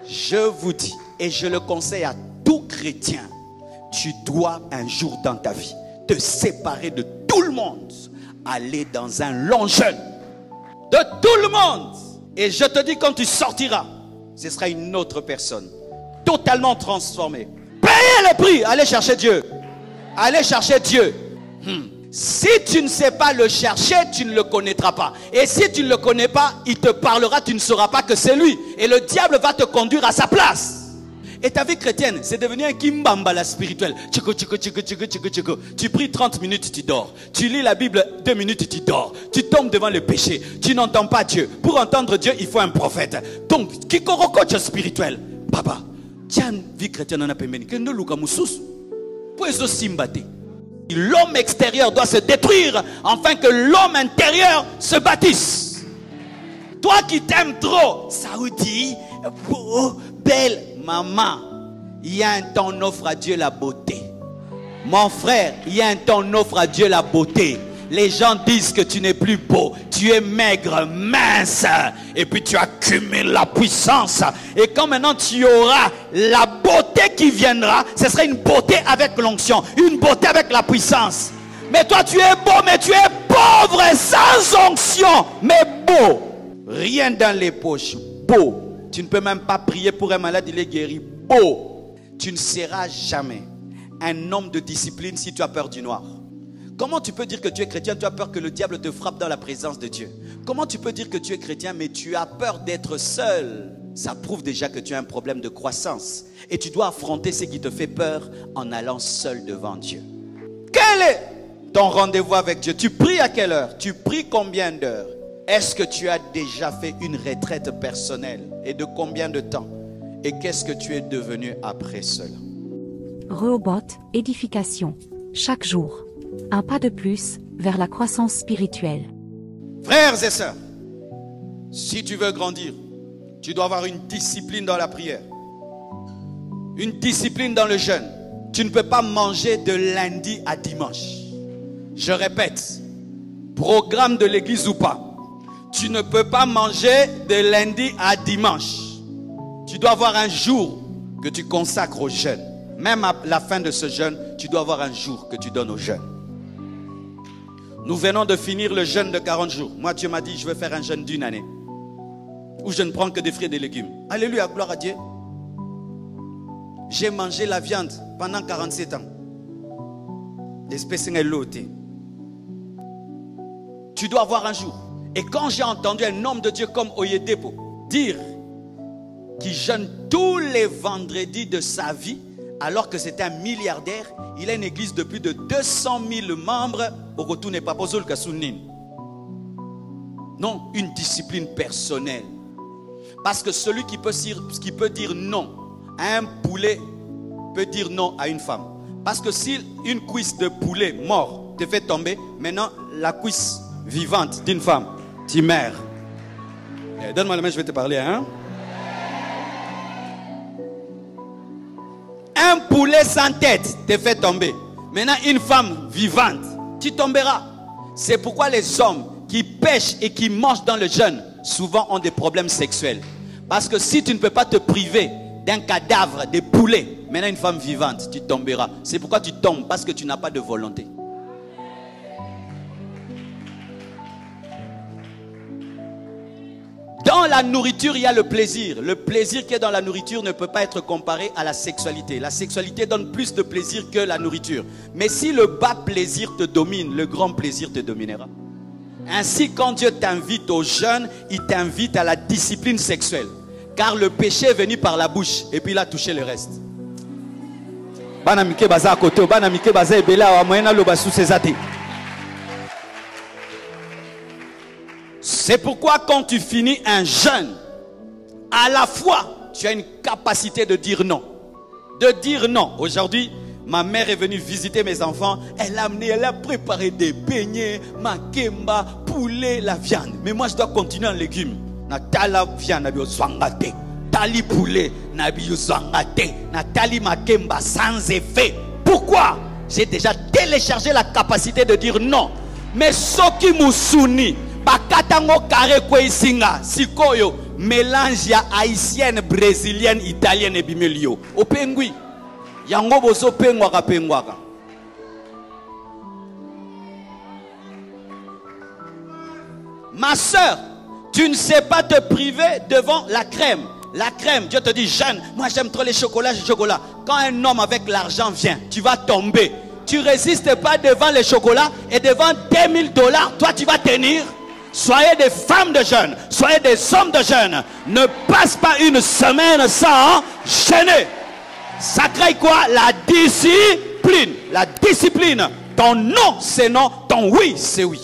Je vous dis, et je le conseille à tout chrétien, tu dois un jour dans ta vie te séparer de tout le monde, aller dans un long jeûne de tout le monde. Et je te dis, quand tu sortiras, ce sera une autre personne, totalement transformée. Payez le prix, allez chercher Dieu. Allez chercher Dieu. Si tu ne sais pas le chercher, tu ne le connaîtras pas. Et si tu ne le connais pas, il te parlera, tu ne sauras pas que c'est lui. Et le diable va te conduire à sa place. Et ta vie chrétienne, c'est devenu un kimbambala spirituel. Tu pries 30 minutes, tu dors. Tu lis la Bible 2 minutes, tu dors. Tu tombes devant le péché. Tu n'entends pas Dieu. Pour entendre Dieu, il faut un prophète. Donc, kikorokoche spirituel. Papa, tiens, vie chrétienne, on a payé. Que nous, Lukamoussous, pour les simbate. L'homme extérieur doit se détruire afin que l'homme intérieur se bâtisse. Toi qui t'aimes trop, Saoudi, beau, belle, maman, il y a un temps on offre à Dieu la beauté. Mon frère, il y a un temps on offre à Dieu la beauté. Les gens disent que tu n'es plus beau, tu es maigre, mince, et puis tu accumules la puissance. Et quand maintenant tu auras la beauté qui viendra, ce sera une beauté avec l'onction, une beauté avec la puissance. Mais toi tu es beau, mais tu es pauvre et sans onction, mais beau. Rien dans les poches, beau. Tu ne peux même pas prier pour un malade, il est guéri. Beau. Tu ne seras jamais un homme de discipline si tu as peur du noir. Comment tu peux dire que tu es chrétien, tu as peur que le diable te frappe dans la présence de Dieu? Comment tu peux dire que tu es chrétien, mais tu as peur d'être seul? Ça prouve déjà que tu as un problème de croissance. Et tu dois affronter ce qui te fait peur en allant seul devant Dieu. Quel est ton rendez-vous avec Dieu? Tu pries à quelle heure? Tu pries combien d'heures? Est-ce que tu as déjà fait une retraite personnelle? Et de combien de temps? Et qu'est-ce que tu es devenu après cela? Rehoboth, édification. Chaque jour. Un pas de plus vers la croissance spirituelle. Frères et sœurs, si tu veux grandir, tu dois avoir une discipline dans la prière. Une discipline dans le jeûne. Tu ne peux pas manger de lundi à dimanche. Je répète, programme de l'église ou pas, tu ne peux pas manger de lundi à dimanche. Tu dois avoir un jour que tu consacres au jeûne. Même à la fin de ce jeûne, tu dois avoir un jour que tu donnes au jeûne. Nous venons de finir le jeûne de 40 jours. Moi, Dieu m'a dit, je vais faire un jeûne d'1 année. Où je ne prends que des fruits et des légumes. Alléluia, gloire à Dieu. J'ai mangé la viande pendant 47 ans. Tu dois avoir un jour. Et quand j'ai entendu un homme de Dieu comme Oyedepo dire qu'il jeûne tous les vendredis de sa vie, alors que c'était un milliardaire, il a une église de plus de 200 000 membres. Non, une discipline personnelle. Parce que celui qui peut dire non à un poulet peut dire non à une femme. Parce que si une cuisse de poulet mort te fait tomber, maintenant la cuisse vivante d'une femme, tu meurs. Donne-moi la main, je vais te parler. Hein? Un poulet sans tête te fait tomber. Maintenant, une femme vivante, tu tomberas. C'est pourquoi les hommes qui pêchent et qui mangent dans le jeûne, souvent ont des problèmes sexuels. Parce que si tu ne peux pas te priver d'un cadavre, de poulet, maintenant une femme vivante, tu tomberas. C'est pourquoi tu tombes, parce que tu n'as pas de volonté. Dans la nourriture, il y a le plaisir. Le plaisir qui est dans la nourriture ne peut pas être comparé à la sexualité. La sexualité donne plus de plaisir que la nourriture. Mais si le bas plaisir te domine, le grand plaisir te dominera. Ainsi, quand Dieu t'invite au jeûne, il t'invite à la discipline sexuelle. Car le péché est venu par la bouche et puis il a touché le reste. C'est pourquoi quand tu finis un jeûne, à la fois, tu as une capacité de dire non. De dire non. Aujourd'hui, ma mère est venue visiter mes enfants. Elle a préparé des beignets, makemba, poulet, la viande. Mais moi, je dois continuer en légumes. Natala viande, tali poulet, natali makemba sans effet. Pourquoi? J'ai déjà téléchargé la capacité de dire non. Mais ce qui m'a souni, bakatango carré kwesinga sikoyo mélange ya haïtienne, brésilienne, italienne et bimelio. Au pengui. Yango bozo pengwaka pengwaka. Ma soeur, tu ne sais pas te priver devant la crème. La crème, Dieu te dit, jeune, moi j'aime trop les chocolats. Quand un homme avec l'argent vient, tu vas tomber. Tu ne résistes pas devant les chocolats et devant $10 000, toi tu vas tenir. Soyez des femmes de jeûne, soyez des hommes de jeûne. Ne passe pas une semaine sans jeûner. Ça crée quoi? La discipline. La discipline. Ton non, c'est non. Ton oui, c'est oui.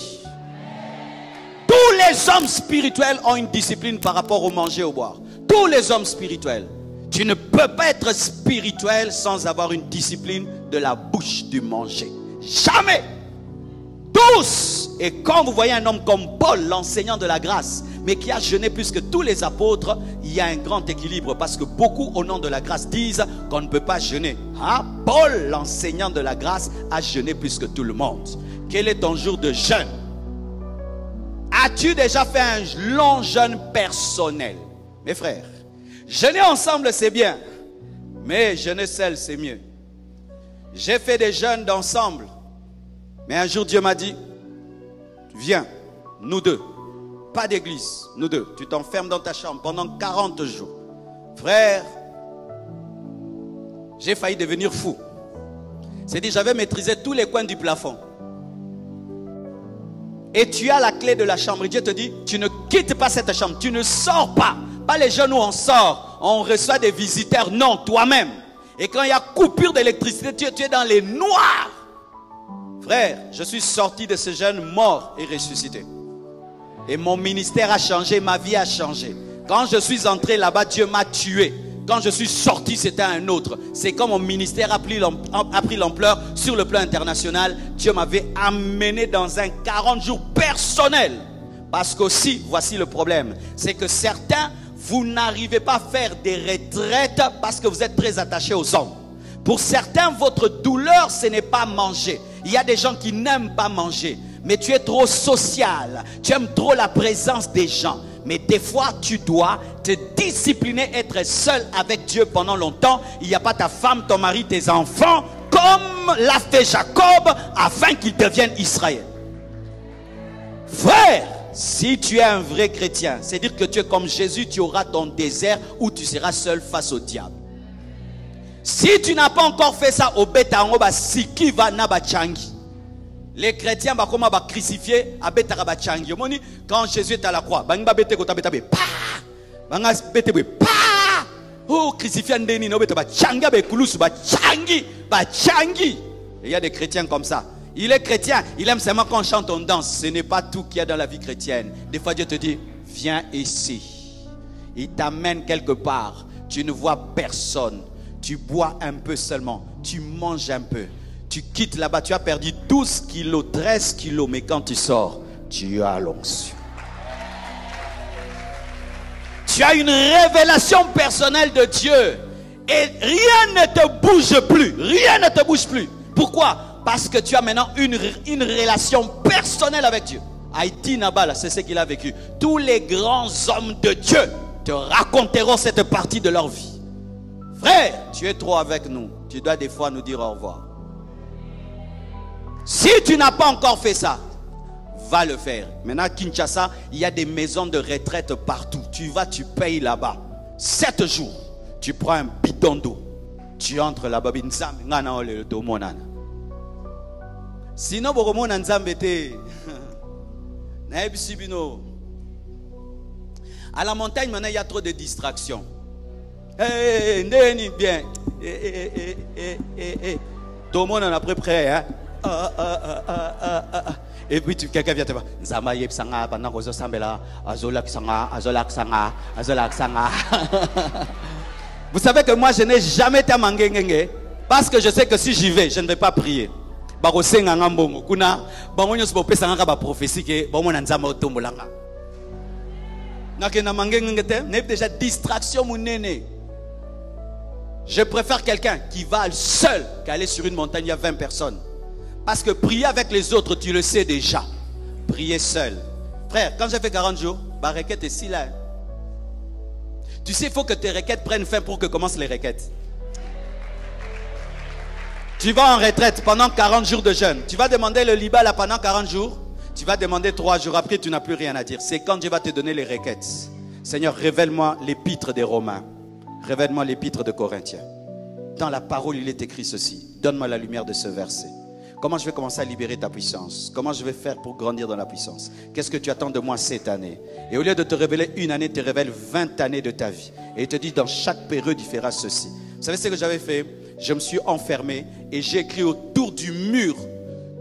Tous les hommes spirituels ont une discipline par rapport au manger, au boire. Tous les hommes spirituels. Tu ne peux pas être spirituel sans avoir une discipline de la bouche du manger. Jamais. Tous. Et quand vous voyez un homme comme Paul, l'enseignant de la grâce, mais qui a jeûné plus que tous les apôtres, il y a un grand équilibre. Parce que beaucoup, au nom de la grâce, disent qu'on ne peut pas jeûner. Hein? Paul, l'enseignant de la grâce, a jeûné plus que tout le monde. Quel est ton jour de jeûne? As-tu déjà fait un long jeûne personnel? Mes frères, jeûner ensemble c'est bien, mais jeûner seul c'est mieux. J'ai fait des jeûnes d'ensemble, mais un jour Dieu m'a dit, viens, nous deux, pas d'église, nous deux, tu t'enfermes dans ta chambre pendant 40 jours. Frère, j'ai failli devenir fou. C'est dit, j'avais maîtrisé tous les coins du plafond. Et tu as la clé de la chambre. Et Dieu te dit, tu ne quittes pas cette chambre. Tu ne sors pas. Pas les gens où on sort. On reçoit des visiteurs. Non, toi-même. Et quand il y a coupure d'électricité, tu es dans les noirs. Frère, je suis sorti de ce jeûne mort et ressuscité. Et mon ministère a changé. Ma vie a changé. Quand je suis entré là-bas, Dieu m'a tué. Quand je suis sorti, c'était un autre. C'est quand mon ministère a pris l'ampleur sur le plan international. Dieu m'avait amené dans un 40 jours personnel. Parce qu'aussi, voici le problème. C'est que certains, vous n'arrivez pas à faire des retraites parce que vous êtes très attachés aux hommes. Pour certains, votre douleur, ce n'est pas manger. Il y a des gens qui n'aiment pas manger. Mais tu es trop social. Tu aimes trop la présence des gens. Mais des fois, tu dois te discipliner, être seul avec Dieu pendant longtemps. Il n'y a pas ta femme, ton mari, tes enfants, comme l'a fait Jacob, afin qu'ils deviennent Israël. Frère, si tu es un vrai chrétien, c'est-à-dire que tu es comme Jésus, tu auras ton désert où tu seras seul face au diable. Si tu n'as pas encore fait ça, au Betangoba, Siki va Nabachangi. Les chrétiens bakoma ba crucifié à Betaraba Changi. Quand Jésus est à la croix, banga bete ko tabetabe pa. Banga bete pa. Oh crucifié ndeni no bete ba changa be kulusu ba changi, ba changi. Il y a des chrétiens comme ça. Il est chrétien, il aime seulement quand on chante, on danse. Ce n'est pas tout qu'il y a dans la vie chrétienne. Des fois Dieu te dit, viens ici. Il t'amène quelque part. Tu ne vois personne. Tu bois un peu seulement. Tu manges un peu. Tu quittes là-bas, tu as perdu 12 kilos, 13 kilos, mais quand tu sors, tu as l'onction. Tu as une révélation personnelle de Dieu. Et rien ne te bouge plus. Rien ne te bouge plus. Pourquoi? Parce que tu as maintenant une relation personnelle avec Dieu. Haïti Nabal, c'est ce qu'il a vécu. Tous les grands hommes de Dieu te raconteront cette partie de leur vie. Frère, tu es trop avec nous. Tu dois des fois nous dire au revoir. Si tu n'as pas encore fait ça, va le faire. Maintenant, à Kinshasa, il y a des maisons de retraite partout. Tu vas, tu payes là-bas. 7 jours, tu prends un bidon d'eau. Tu entres là-bas. Sinon, à la montagne, maintenant, il y a trop de distractions. Bien. Tout le monde en a prêt, hein? Et puis quelqu'un vient te voir. Vous savez que moi je n'ai jamais été à Mangengenge parce que je sais que si j'y vais, je ne vais pas prier. Déjà distraction mon néné. Je préfère quelqu'un qui va seul qu'aller sur une montagne, il y a 20 personnes. Parce que prier avec les autres, tu le sais déjà. Prier seul, Frère, quand j'ai fait 40 jours, ma requête est si là. Tu sais, il faut que tes requêtes prennent fin pour que commencent les requêtes. Tu vas en retraite pendant 40 jours de jeûne. Tu vas demander le libat là pendant 40 jours. Tu vas demander 3 jours. Après, tu n'as plus rien à dire. C'est quand Dieu va te donner les requêtes. Seigneur, révèle-moi l'épître des Romains. Révèle-moi l'épître de Corinthiens. Dans la parole, il est écrit ceci. Donne-moi la lumière de ce verset. Comment je vais commencer à libérer ta puissance? Comment je vais faire pour grandir dans la puissance? Qu'est-ce que tu attends de moi cette année? Et au lieu de te révéler une année, il te révèle 20 années de ta vie. Et il te dit, dans chaque période, il fera ceci. Vous savez ce que j'avais fait? Je me suis enfermé et j'ai écrit autour du mur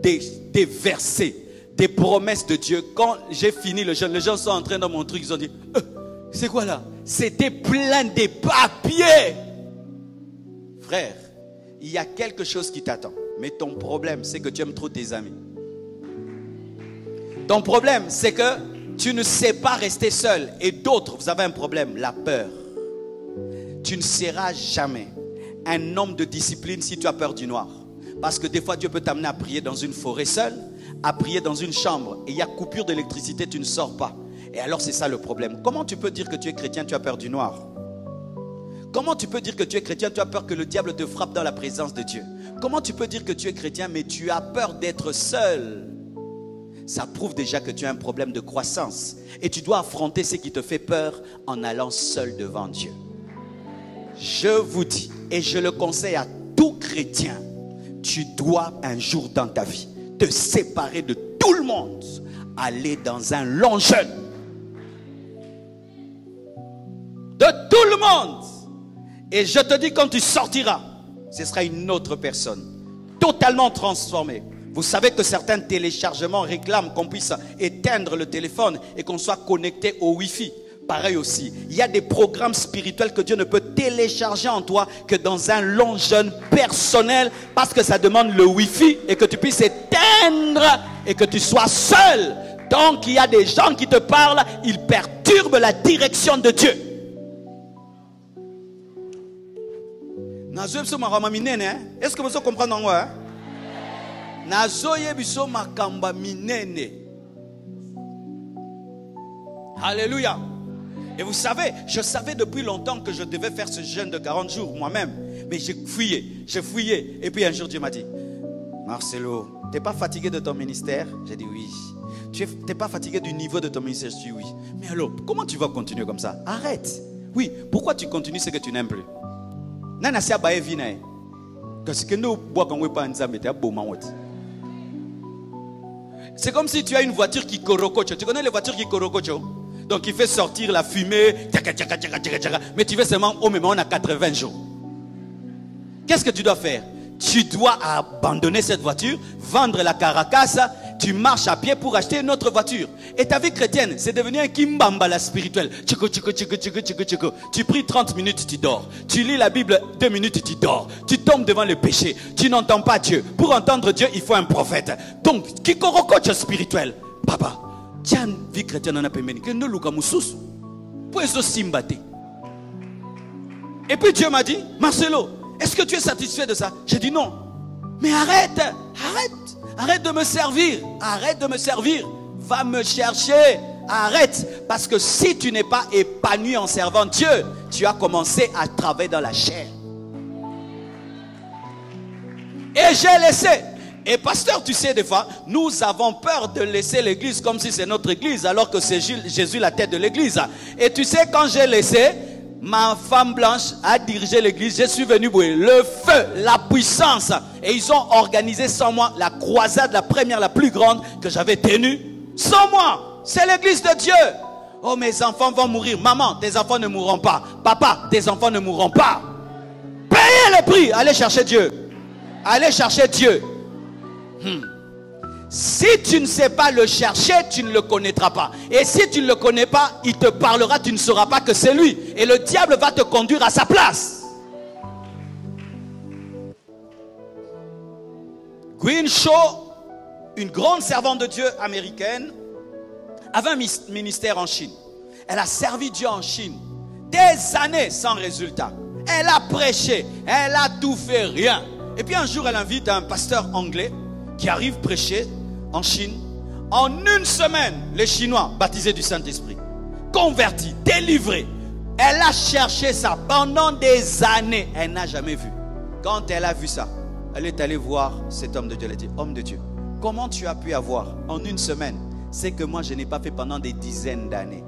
des versets, des promesses de Dieu. Quand j'ai fini le jeûne, les gens sont entrés dans mon truc, ils ont dit, c'est quoi là? C'était plein de papiers. Frère, il y a quelque chose qui t'attend. Mais ton problème, c'est que tu aimes trop tes amis. Ton problème, c'est que tu ne sais pas rester seul. Et d'autres, vous avez un problème, la peur. Tu ne seras jamais un homme de discipline si tu as peur du noir. Parce que des fois, Dieu peut t'amener à prier dans une forêt seule, à prier dans une chambre. Et il y a coupure d'électricité, tu ne sors pas. Et alors, c'est ça le problème. Comment tu peux dire que tu es chrétien, tu as peur du noir? Comment tu peux dire que tu es chrétien, tu as peur que le diable te frappe dans la présence de Dieu? Comment tu peux dire que tu es chrétien, mais tu as peur d'être seul? Ça prouve déjà que tu as un problème de croissance. Et tu dois affronter ce qui te fait peur en allant seul devant Dieu. Je vous dis, et je le conseille à tout chrétien, tu dois un jour dans ta vie te séparer de tout le monde, aller dans un long jeûne. De tout le monde. Et je te dis, quand tu sortiras, ce sera une autre personne, totalement transformée. Vous savez que certains téléchargements réclament qu'on puisse éteindre le téléphone et qu'on soit connecté au Wi-Fi. Pareil aussi, il y a des programmes spirituels que Dieu ne peut télécharger en toi que dans un long jeûne personnel, parce que ça demande le Wi-Fi et que tu puisses éteindre et que tu sois seul. Donc il y a des gens qui te parlent, ils perturbent la direction de Dieu. Est-ce que vous comprenez moi? Alléluia. Et vous savez, je savais depuis longtemps que je devais faire ce jeûne de 40 jours moi-même. Mais j'ai fouillé. Et puis un jour Dieu m'a dit, Marcelo, tu n'es pas fatigué de ton ministère? J'ai dit oui. Tu n'es pas fatigué du niveau de ton ministère? Je dis oui. Mais alors, comment tu vas continuer comme ça? Arrête. Oui, pourquoi tu continues ce que tu n'aimes plus? C'est comme si tu as une voiture qui corocoche. Tu connais les voitures qui corocoche? Donc il fait sortir la fumée. Mais tu fais seulement, oh mais on a 80 jours. Qu'est-ce que tu dois faire? Tu dois abandonner cette voiture, vendre la carcasse. Tu marches à pied pour acheter une autre voiture. Et ta vie chrétienne, c'est devenu un kimbambala spirituel. Tu pries 30 minutes, tu dors. Tu lis la Bible 2 minutes, tu dors. Tu tombes devant le péché. Tu n'entends pas Dieu. Pour entendre Dieu, il faut un prophète. Donc, kikorokoche spirituel. Papa, tiens, vie chrétienne, on a pas que nous lukamusus. Pour eso simbate. Et puis Dieu m'a dit, Marcelo, est-ce que tu es satisfait de ça? J'ai dit non. Mais arrête. Arrête de me servir. Arrête de me servir. Va me chercher. Arrête. Parce que si tu n'es pas épanoui en servant Dieu, tu as commencé à travailler dans la chair. Et j'ai laissé. Et pasteur, tu sais, des fois, nous avons peur de laisser l'église comme si c'est notre église, alors que c'est Jésus la tête de l'église. Et tu sais, quand j'ai laissé, ma femme blanche a dirigé l'église. Je suis venu brûler le feu, la puissance. Et ils ont organisé sans moi la croisade, la première, la plus grande que j'avais tenue. Sans moi, c'est l'église de Dieu. Oh, mes enfants vont mourir. Maman, tes enfants ne mourront pas. Papa, tes enfants ne mourront pas. Payez le prix. Allez chercher Dieu. Allez chercher Dieu. Si tu ne sais pas le chercher, tu ne le connaîtras pas. Et si tu ne le connais pas, il te parlera, tu ne sauras pas que c'est lui. Et le diable va te conduire à sa place. Gwynne Shaw, une grande servante de Dieu américaine, avait un ministère en Chine. Elle a servi Dieu en Chine des années sans résultat. Elle a prêché, elle a tout fait, rien. Et puis un jour, elle invite un pasteur anglais qui arrive prêcher en Chine, En une semaine, les Chinois baptisés du Saint-Esprit, convertis, délivrés. Elle a cherché ça pendant des années. Elle n'a jamais vu. Quand elle a vu ça, elle est allée voir cet homme de Dieu. Elle a dit, homme de Dieu, comment tu as pu avoir en une semaine ce que moi je n'ai pas fait pendant des dizaines d'années?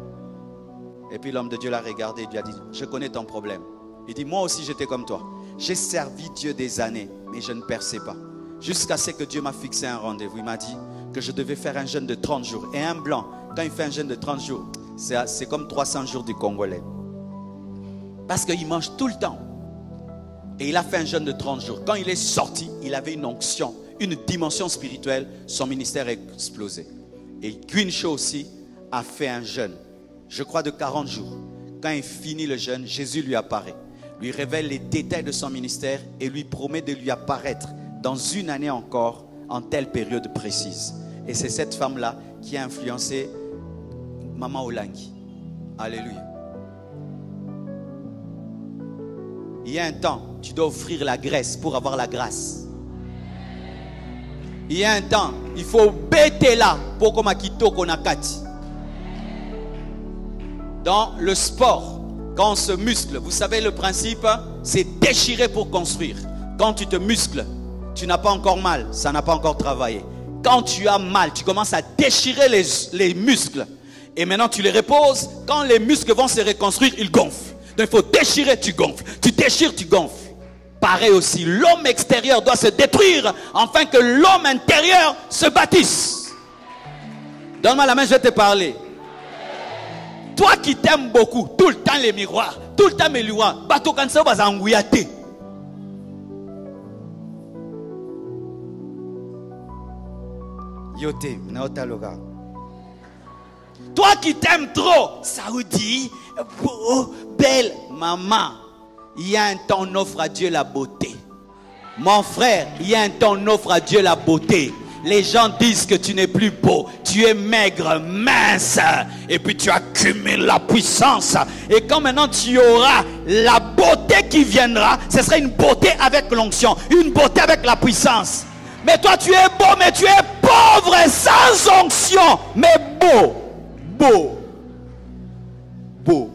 Et puis l'homme de Dieu l'a regardé et lui a dit, je connais ton problème. Il dit, moi aussi j'étais comme toi. J'ai servi Dieu des années, mais je ne perçais pas. Jusqu'à ce que Dieu m'a fixé un rendez-vous. Il m'a dit que je devais faire un jeûne de 30 jours. Et un blanc, quand il fait un jeûne de 30 jours, c'est comme 300 jours du Congolais. Parce qu'il mange tout le temps. Et il a fait un jeûne de 30 jours. Quand il est sorti, il avait une onction, une dimension spirituelle. Son ministère a explosé. Et Quincho aussi a fait un jeûne, je crois de 40 jours. Quand il finit le jeûne, Jésus lui apparaît, lui révèle les détails de son ministère et lui promet de lui apparaître dans une année encore, en telle période précise. Et c'est cette femme-là qui a influencé Maman Olangi. Alléluia. Il y a un temps, tu dois offrir la graisse pour avoir la grâce. Il y a un temps, il faut bêter là pour qu'on makito konakati. Dans le sport, quand on se muscle, vous savez le principe, c'est déchirer pour construire. Quand tu te muscles, tu n'as pas encore mal, ça n'a pas encore travaillé. Quand tu as mal, tu commences à déchirer les muscles. Et maintenant tu les reposes. Quand les muscles vont se reconstruire, ils gonflent. Donc il faut déchirer, tu gonfles. Tu déchires, tu gonfles. Pareil aussi, l'homme extérieur doit se détruire afin que l'homme intérieur se bâtisse. Donne-moi la main, je vais te parler. Toi qui t'aimes beaucoup, tout le temps les miroirs, tout le temps mes miroirs, bateau quand ça va s'engouillater. Yote, naota loga. Toi qui t'aimes trop, Saoudi, beau, belle, maman, il y a un temps on offre à Dieu la beauté. Mon frère, il y a un temps on offre à Dieu la beauté. Les gens disent que tu n'es plus beau, tu es maigre, mince, et puis tu accumules la puissance. Et quand maintenant tu auras la beauté qui viendra, ce sera une beauté avec l'onction, une beauté avec la puissance. Mais toi tu es beau, mais tu es pauvre et sans onction, mais beau, beau, beau.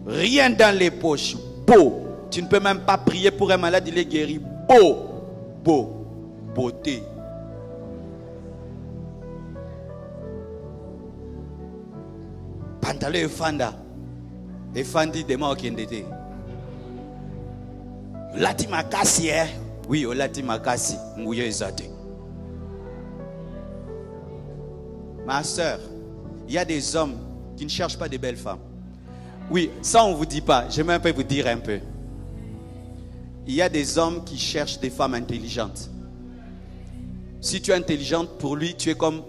Rien dans les poches, beau. Tu ne peux même pas prier pour un malade, il est guéri. Beau, beau, beauté. Pantalon efanda, efandi dema okendete. Lati makasi oui, olati makasi nguyo ezate. Ma soeur, il y a des hommes qui ne cherchent pas de belles femmes. Oui, ça on ne vous dit pas, je vais un peu vous dire un peu. Il y a des hommes qui cherchent des femmes intelligentes. Si tu es intelligente, pour lui, tu es comme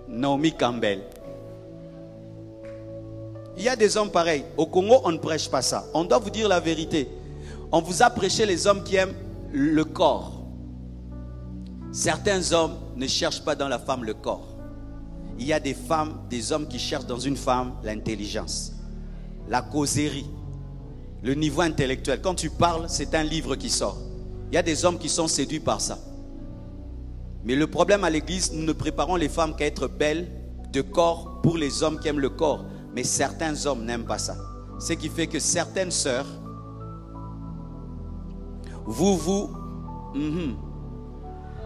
Naomi Campbell. Il y a des hommes pareils. Au Congo, on ne prêche pas ça. On doit vous dire la vérité. On vous a prêché les hommes qui aiment le corps. Certains hommes ne cherchent pas dans la femme le corps. Il y a des femmes, des hommes qui cherchent dans une femme l'intelligence, la causerie, le niveau intellectuel. Quand tu parles, c'est un livre qui sort. Il y a des hommes qui sont séduits par ça. Mais le problème à l'église, nous ne préparons les femmes qu'à être belles de corps pour les hommes qui aiment le corps. Mais certains hommes n'aiment pas ça. Ce qui fait que certaines sœurs, vous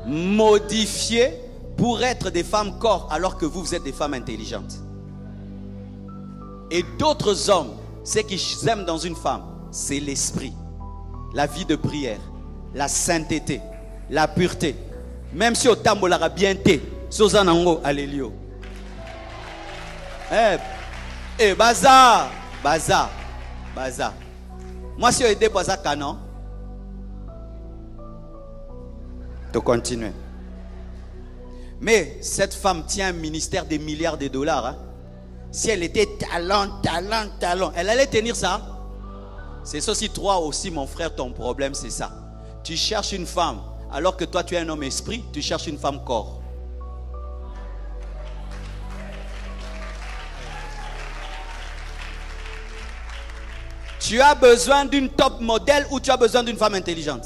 modifiez pour être des femmes corps alors que vous êtes des femmes intelligentes. Et d'autres hommes, ce qu'ils aiment dans une femme, c'est l'esprit, la vie de prière, la sainteté, la pureté. Même si au tambo la bien té, sozanango alelio. Baza. Moi si on aide pas ça canon. De continuer. Mais cette femme tient un ministère des milliards de dollars. Hein. Si elle était talent, elle allait tenir ça. C'est ça aussi, toi aussi, mon frère, ton problème, c'est ça. Tu cherches une femme, alors que toi, tu es un homme esprit, tu cherches une femme corps. Tu as besoin d'une top modèle ou tu as besoin d'une femme intelligente?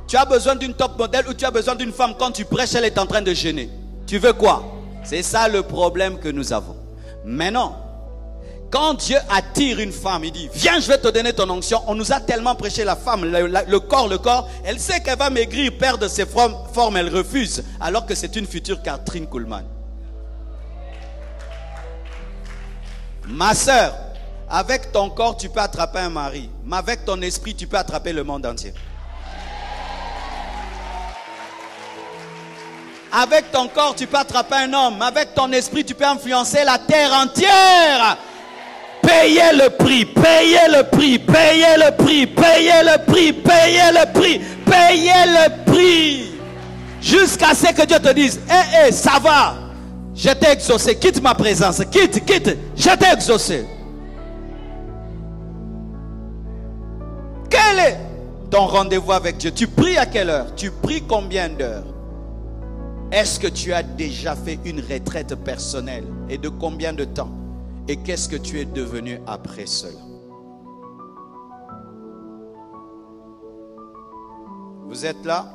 Tu as besoin d'une top modèle ou tu as besoin d'une femme quand tu prêches, elle est en train de jeûner? Tu veux quoi? C'est ça le problème que nous avons. Maintenant, quand Dieu attire une femme, il dit, viens, je vais te donner ton onction. On nous a tellement prêché la femme, le corps. Elle sait qu'elle va maigrir, perdre ses formes, elle refuse. Alors que c'est une future Catherine Kuhlman. Ma soeur, avec ton corps, tu peux attraper un mari. Mais avec ton esprit, tu peux attraper le monde entier. Avec ton corps, tu peux attraper un homme. Avec ton esprit, tu peux influencer la terre entière. Payez le prix, payez le prix, payez le prix, payez le prix, payez le prix, payez le prix. Jusqu'à ce que Dieu te dise, hé, ça va. Je t'ai exaucé, quitte ma présence, quitte, je t'ai exaucé. Quel est ton rendez-vous avec Dieu? Tu pries à quelle heure? Tu pries combien d'heures? Est-ce que tu as déjà fait une retraite personnelle? Et de combien de temps? Et qu'est-ce que tu es devenu après cela? Vous êtes là?